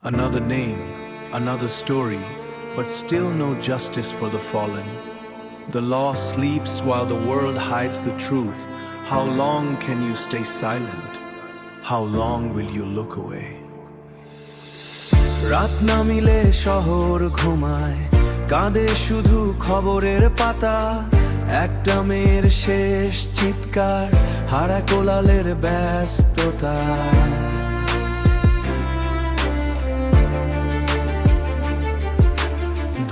Another name, another story, but still no justice for the fallen. The law sleeps while the world hides the truth. How long can you stay silent? How long will you look away? রাত নামিলে শহর ঘুমায়, কাঁদে শুধু খবরের পাতা। একটা মেয়ের শেষ চিৎকার, হারা কোলালের ব্যস্ততা।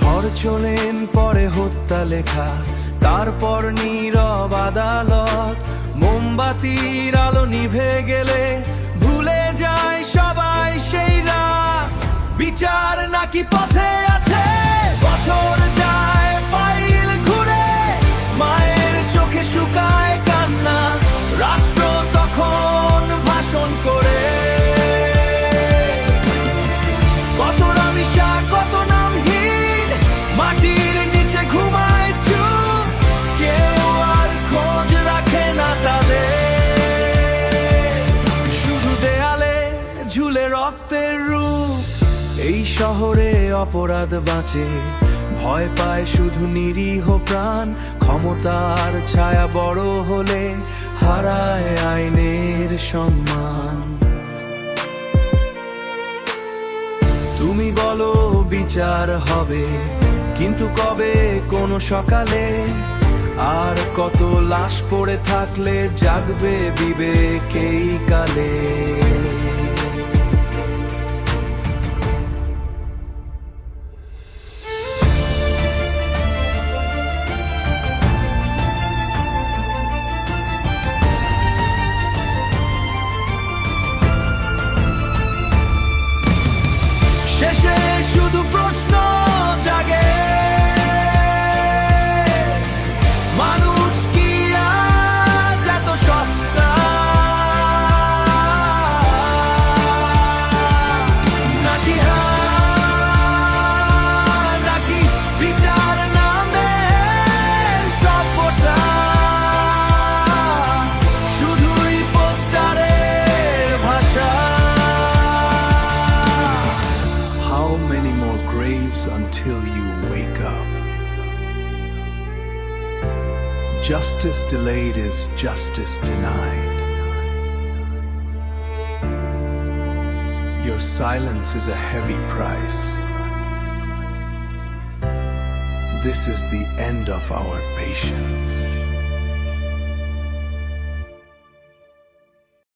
ধর্ষণের পরে হত্যা লেখা, তারপর নীরব আদালত। মোমবাতির আলো নিভে গেলে ভুলে যায় সবাই সেই রাত। বিচার নাকি পথে আছে, বছর যায় ফাইল ঘুরে, মায়ের চোখে শুকায় কান্না, রাষ্ট্র তখন ভাষণ করে। কত নামিশা, কত নামহীন, মাটির নিচে ঘুমায় চুপ, কেউ আর খোঁজ রাখে না তাদের। শুধু দেয়ালে ঝুলে রক্তের রূপ। এই শহরে অপরাধ বাঁচে, ভয় পায় শুধু নিরীহ প্রাণ। ক্ষমতার ছায়া বড় হলে হারায় আইনের সম্মান। তুমি বলো বিচার হবে, কিন্তু কবে? কোনো সকালে? আর কত লাশ পড়ে থাকলে জাগবে বিবেক এই কালে? শেষে শুধু প্রশ্ন জাগে, মানুষ কি আজ এত সস্তা? নাকি নাকি বিচার নামে সভ্যতা শুধুই পোস্টারের ভাষা? How many more graves until you wake up? Justice delayed is justice denied. Your silence is a heavy price. This is the end of our patience.